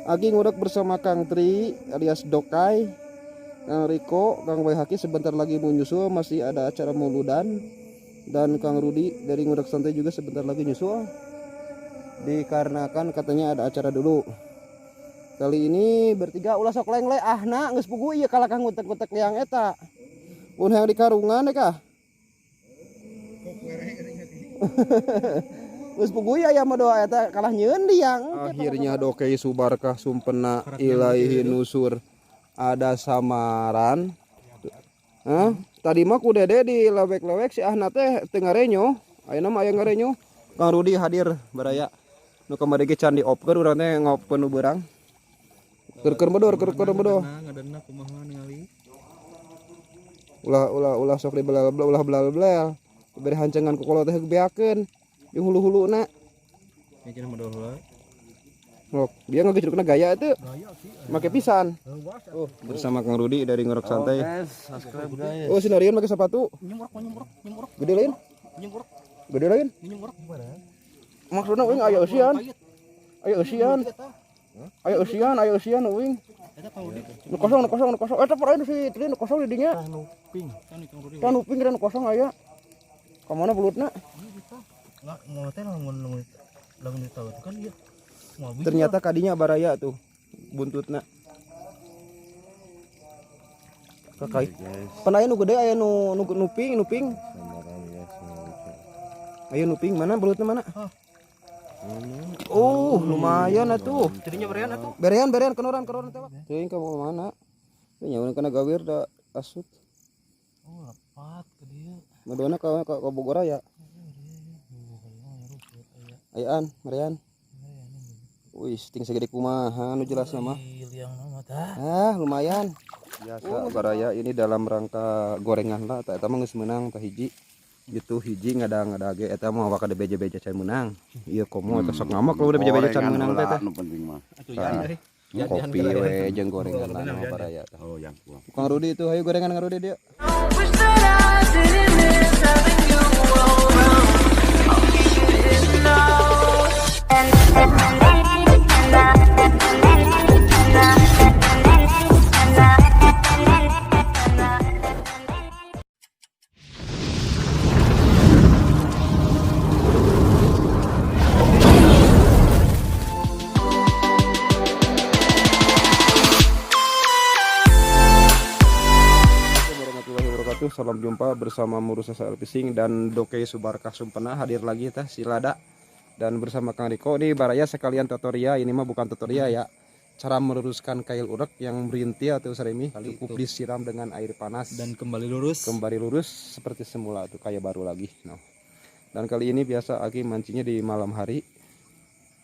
Agi ngurek bersama Kang Tri alias Dokai, Kang Riko, Kang Wayhaki sebentar lagi mau nyusul, masih ada acara mauludan. Dan Kang Rudi dari ngurek santai juga sebentar lagi nyusul. Dikarenakan katanya ada acara dulu. Kali ini bertiga ulah sok leng-leng ahna geus pugu ieu kalah Kang ngutek-ngutek liang eta. Mun hayang di karungan deh kah? Geus puguy aya mah doa eta kalah nyieun liang. Akhirnya Dokei Subarkah sumpena ilaihi nusur ada samaran. Tadi mah ku Dede di lewek-lewek si Ahna teh teu ngarenyo. Ayeuna mah aya ngarenyo. Kang Rudi hadir baraya. Nu kamari ge can diopkeun urang teh ngopkeun nu beurang. Keur medor. Ngadanna kumaha ningali. Ulah sok dibelal belal. Beri hancengan ku kolot teh beakeun. Di hulu-huluna. Ini cenah modal heula. Oh, dia ngegejrukna gaya itu. Make pisan. Oh, bersama Kang Rudi dari Ngorok Santai. Subscribe guys. Oh, si Narian pakai sepatu. Nyemuruk. Gede lain? Gede lain? Maksudnya uing aya eusian. Aya eusian uing. Nu kosong. Eta perain si Tri nu kosong di dinya. Kan uping kira nu kosong aya. Ka mana bulutna? Enggak mau teh lamun ditahu itu kan dia. Ternyata kadinya baraya tuh buntutna. Kakai. Pan aya nu gede aya nu nuping. Aya nuping mana belutna mana? Oh, lumayan atuh. Jadinya berean atuh. Berean kenoran teh. Teuing ka mana? Teu nyawa kana gawir da asut. Oh, lepat ke dia. Madona ka Bogor aya. Ayaan, Marian. Wih, ting segede kumaha nu jelas nama. Lumayan. Biasa baraya ini dalam rangka gorengan lah, eta mah geus meunang tah hiji. Gitu hiji ngada-ngada ge eta mah waka beja-beja can meunang. Ieu komo eta sok ngamak kalau udah beja-beja can meunang teh. Nu penting mah. Kopi we jeung gorengan lah baraya tah. Oh, yang kuah. Kang Rudi itu hayu gorengan Kang Rudi dia. Salam jumpa bersama Murus SL Fishing dan Dokei Subarkah Sumpena hadir lagi teh si Lada dan bersama Kang Riko di baraya sekalian tutorial. Ini mah bukan tutorial ya, cara meluruskan kail urek yang merintil atau seremi cukup disiram dengan air panas Dan kembali lurus seperti semula tuh kayak baru lagi. Nah, dan kali ini biasa Aki mancingnya di malam hari,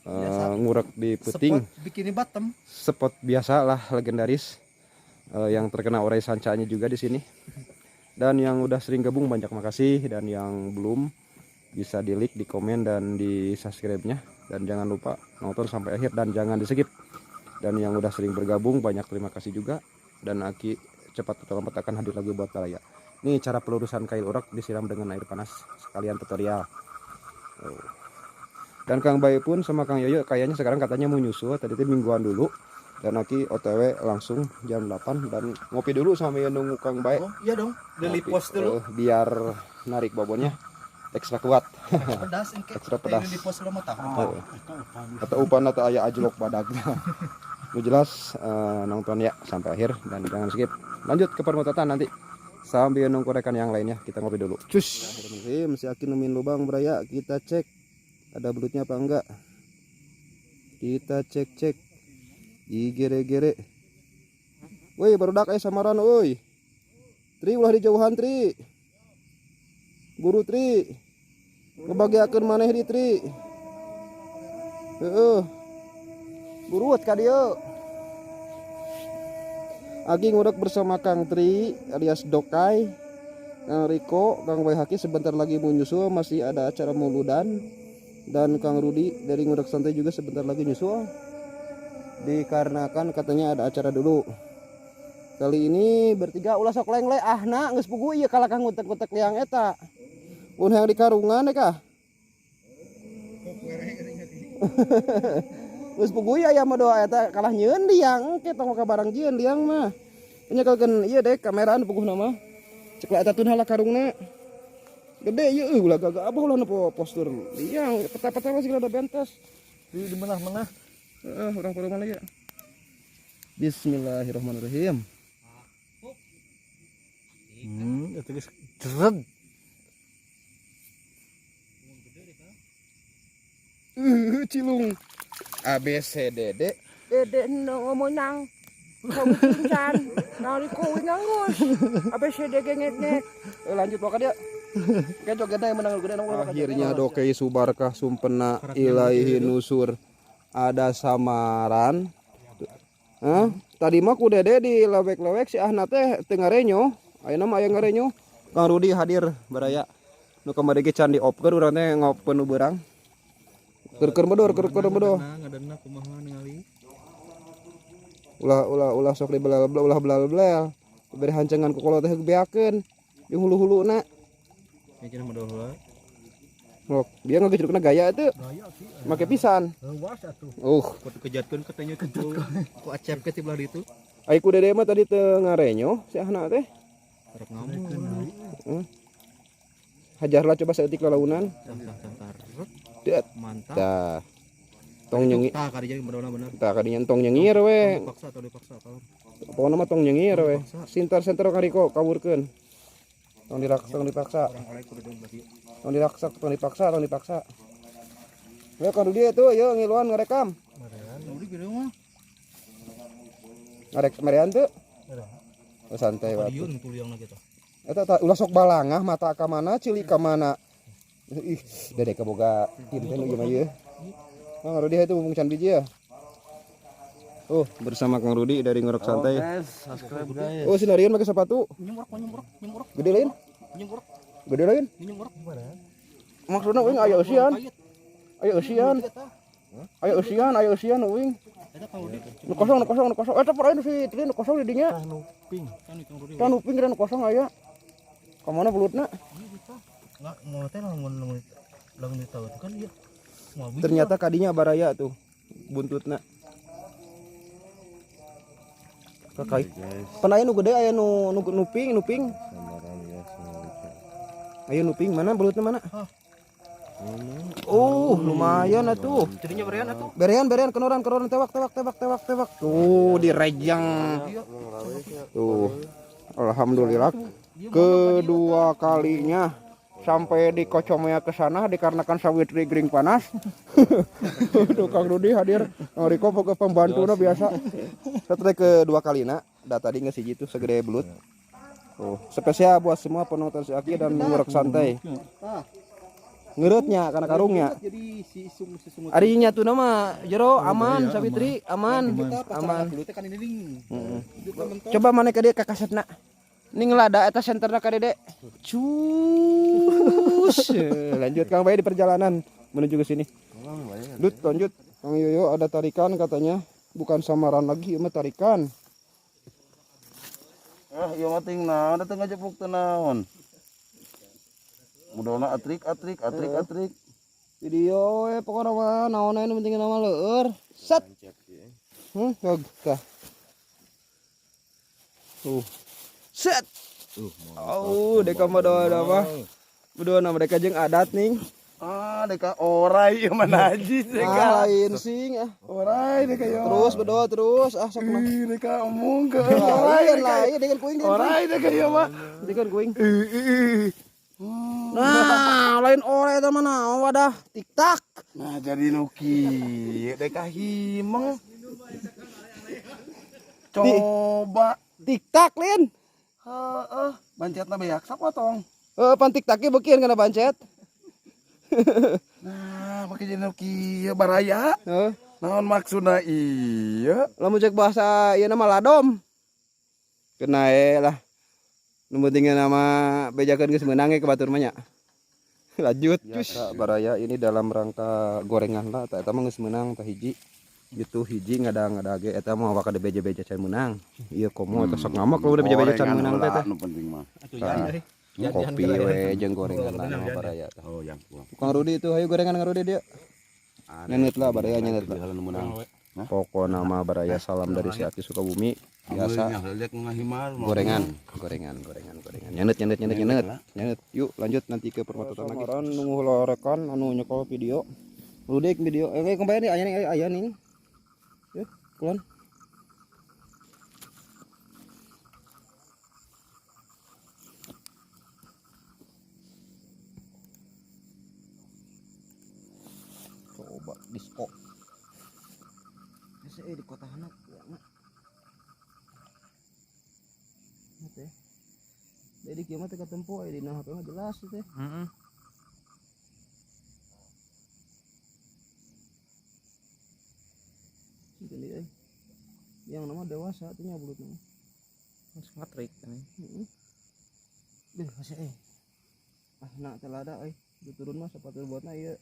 ngurek di puting bikini bottom spot biasa lah legendaris, yang terkena orai sancanya juga di sini. Dan yang udah sering gabung banyak makasih, dan yang belum bisa di like, di komen, dan di subscribe-nya. Dan jangan lupa nonton sampai akhir dan jangan di skip. Dan yang udah sering bergabung banyak terima kasih juga. Dan Aki cepat atau lambat akan hadir lagi buat kalian. Ini cara pelurusan kail urek disiram dengan air panas, sekalian tutorial. Dan Kang Bayu pun sama Kang Yoyo kayaknya sekarang katanya mau nyusul, tadi itu mingguan dulu. Dan Aki OTW langsung jam 8 dan ngopi dulu sama yang nunggu Kang Bae. Oh iya dong, dari pos dulu. Biar narik babonnya ekstra kuat. Ekstra pedas. Di pos lo mau tahu. Atau upan atau aya ajlok badag. Lu jelas nonton ya sampai akhir dan jangan skip. Lanjut ke permutatan nanti. Sambil nunggu rekan yang lainnya kita ngopi dulu. Cus. Masih Aki nemuin lubang beraya, kita cek ada belutnya apa enggak. Kita cek. Gere. Woi, barudak samaran euy. Tri ulah di jauhan Tri. Buru Tri. Ngebagiakeun maneh di Tri. Heeh. Buruut ka dieu. Agi ngurek bersama Kang Tri alias Dokai, Kang Riko, Kang Wayhaki sebentar lagi mau nyusul, masih ada acara mauludan. Dan Kang Rudi dari ngurek santai juga sebentar lagi nyusul. Dikarenakan katanya ada acara dulu. Kali ini bertiga ulah sok leng-leng ahna geus pugu ieu kalah Kang ngutek-ngutek liang eta. Mun hayang di karungan deh kah? Geus puguy aya mah doa eta kalah nyieun liang engke tong ka barang jieun liang mah. Nya kalkeun ieu dek kameraan puguhna mah. Cek lah eta tun hala karungna. Gede ieu ulah gagah abah ulah postur liang peta-peta masih ada bentes. Di mana? Urang peureum mana ya. Bismillahirrahmanirrahim. Itu geus jeret. Cilung ABCDD Dede ngomong nang kamu pincan nang dikuwi nganggus ABCD gengek-ngek lanjut maka dia kayak joget yang menang gede akhirnya dokei subarkah sumpena ilaihi nusur ada samaran tadi mah ku dede di lewek-lewek si ahna teh teu ngarenyo ayeuna mah aya ngarenyo Kang Rudi hadir baraya nu kamari ge can diopkeun urang teh ngopeun nu beurang keur medor Ngadanna kumaha ningali. ulah sok dibelal ulah belal beri hancengan ku kolot teh beakeun di hulu-huluna Nya cenah modal heula. Lok, dia ngagejrukna gaya teu Gaya sih. make pisan Leuwas atuh. Kudu Kejatkeun katanya ku acep ke ti belah ditu. ai ku dede mah tadi teu ngarenyo si ahna teh Harap ngomong. hajarlah coba saeutik lalaunan Tah. Mantap. tah tong nyengi Tah kadinya bener-bener. tah kadinya tong nyengir we Dipaksa kalau. pokona mah tong nyengir we sintar sentro kariko kawurkeun tong dipaksa tong dipaksa ya kan dia tuh yuk ngiluan ngerekam ngarek kemarin tuh santai wae eta ulah sok balangah mata ka mana cili ka mana ih dede kaboga tim teh nu mah ieu Kang Rudi itu bungcan biji ya bersama Kang Rudi dari Ngorok Santai Subscribe guys. sinarian pakai sepatu Nyembrok. gede lain maksudnya wing aya usian aya usian wing nu kosong eta pernah nu si Tri nu kosong di dinya kan uping kira nu kosong aya ka mana bulutna Mau teh lamun ditahu kan ieu. ternyata kadinya baraya tuh buntutna kakai pernah nu gede aya nu nuping ayo nuping mana belutnya mana lumayan atuh Jadinya berean atuh. berean kenoran tewak tuh direjang tuh alhamdulillah kedua kalinya sampai di Kocomea ke sana dikarenakan sawit rigring panas. Tuh Kang Rudi hadir, Kang Riko ke pembantuna biasa. Setelah kedua kalina, tadi nggak sih gitu segede belut. Spesial buat semua penonton si Aki dan Ngorok Santai. Ngerutnya karena karungnya. Arinya tuh nama jero aman Savitri aman. Coba mana ke dia ke kasetna. Ning lada eta senterna ka Dede. Cus. Lanjut Kang Bae di perjalanan menuju ke sini. Lanjut. Kang Yoyo ada tarikan katanya, bukan samaran lagi, mah tarikan. Ieu mah ting naon datang ngajepuk teh naon. Mudahna atrik. Video pokoknya mah naon anu penting nama leueur. Set. Tah. Set. Deka mah doa mah. Berdua nama mereka jeung adat ning. Deka orai ieu mah najis deka. Lain sing Orai deka yo. Terus berdoa terus sok mah. Deka omong ke Lain dengan kuing orai deka yo mah. Dengan kuing. Nah, lain orai eta mah naon wadah tiktak. Nah jadi nuki deka himeng. Coba Tiktak lin. bancetna beak sapotong. Pan tiktaki beukeun kana bancet. Nah, make jadi nuki baraya. Heeh. Naon maksudna ieu? Lamun cek bahasa ieu nama ladom. Kena lah. Nu penting nama bejakeun geus meunang ke batur mah nya. Lanjut. Biasa baraya ini dalam rangka gorengan lah eta mah geus meunang tah hiji. Gitu hiji ngada ge eta mah waka de beja-beja can meunang. Ieu komo eta sok ngamak kalau udah beja-beja can meunang teh. Nu penting mah. Kopi we jeung gorengan mah baraya tah. Oh, yang Kang Rudi itu hayu gorengan Kang Rudi dia. Nyenet lah baraya nyenet lah. Jalan menang. Pokok nama baraya salam dari si Aki Sukabumi. Biasa gorengan. Nyenet. Yuk lanjut nanti ke permototan lagi. Orang nunggu lorekan anu nyekol video. Ludek video. Kembali nih aya nih. Yuk, kulon. Coba disco. Saya di kota anak ya nak. Oke. Jadi kiamat teh tempo di nah HP mah jelas teh. Jadi yang nama dewasa artinya bulut nama. Sangat trik kan. Deh masih nak telada diturun mah sepatu buatna ieu.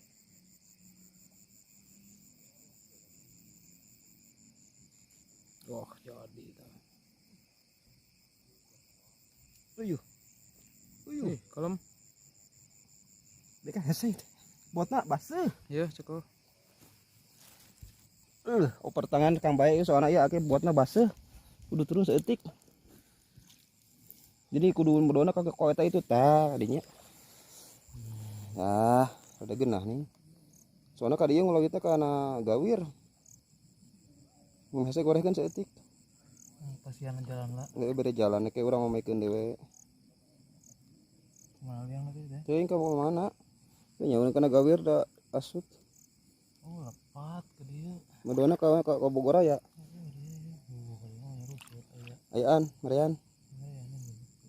Wah, jadi tah. Uyuh. Kalem. Deka hese. Buatna baseuh. Ieu cukup. Oper tangan Kang Bae soalna ieu ake buatna baseuh. Kudu turun seeutik. Jadi kudu berdona ka koeta itu tah dinya. Ah, ada genah nih. Soalnya ka dieu ngulo kita kana gawir. Hese gorehkeun seeutik. Kasihan jalan lah. Nggak bere jalan kayak urang mamaikeun dewe. Kumaha yang lagi teh? Teuing ka mana? Teu nyaun kana gawir da asut. Oh, lepat ke dieu. Medona ka Bogor aya. Ayaan, Marian.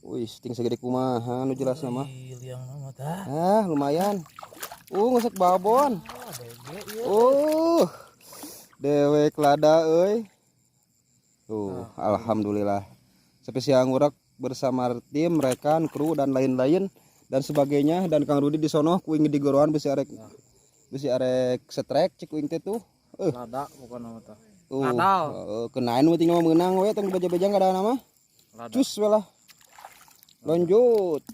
Wih, ting segede kumaha nu jelas nama. Liang nama tah. Ah, lumayan. Ngusek babon. Dewek lada euy. Alhamdulillah. Spesial ngurak bersama tim, rekan, kru dan lain-lain dan sebagainya dan Kang Rudi di sono kuing di goroan bisi arek setrek cik kuing teh tuh. Lada bukan nama tah. Kenain mah tinggal menang we tong beja-beja enggak ada nama. Cus we lah. Lanjut.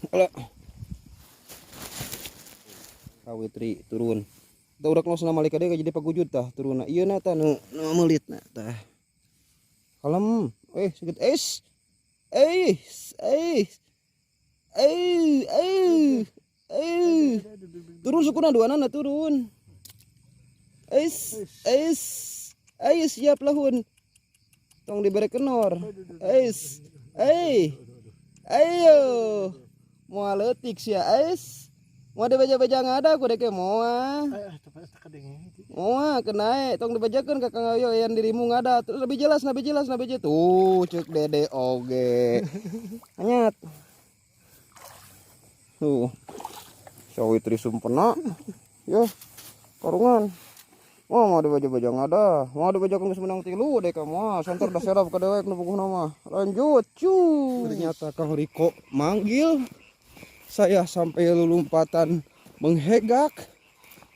Alah. Kawitri turun. Da urak nu sana malika deui jadi pagujud tah turunna. Ieu na tah nu meulitna tah. Kalem, siget turun sukuna duana turun. Siap lahun. Tong dibere kenor. Ayo. Moal leutik sia mau dibaja-baja ngada ku deke moa. Moa kenae tong dibajakeun ka Kang Ayo yang dirimu ngada. Terus lebih jelas. Tuh cek dede oge. Anyat. Tuh. Sawitri sumpena. Yo. Karungan. Mau dibaja-baja ngada. Mau dibajakeun geus menang 3 deka moa. Santer da serap ka dewek nu puguhna mah. Lanjut. Ternyata Kang Riko manggil saya sampai lompatan menghegak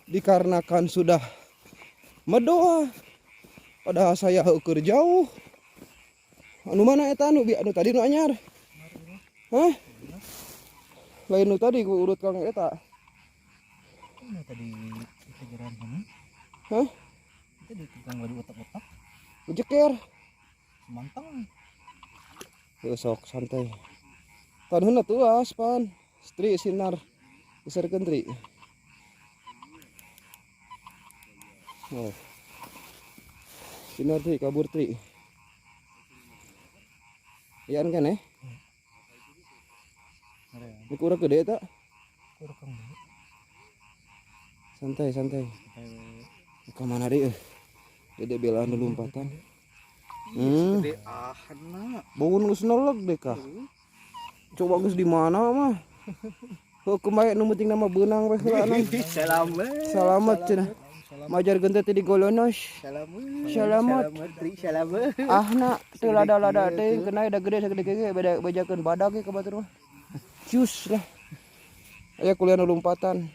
dikarenakan sudah medoa. Padahal saya ukur jauh. Anu mana eta anu tadi nu anyar? Hah? Lain nu tadi ku urut Kang eta. Ini tadi kejaran mana? Hah? Itu dipegang baju otak-otak. Ujeker. Mantang. Sok santai. Tanhuna tuas pan. Tri sinar besarkeun tri. Sinar tri kabur tri. Iyan kan Ini kurang gede tak? Kurang gede. Santai. Ke mana deh? Dede belaan dulu lompatan. Gede bangun geus nolog deh kah? Coba geus di mana mah? Kemarin nu penting nama benang weh Selamat cenah. Majar genta teh di Golonos. Selamat. Ahna teu lada-lada teh kena da gede sagede ge bejakeun badag ge ka batur mah. Cius lah. Aya kuliah nu lompatan.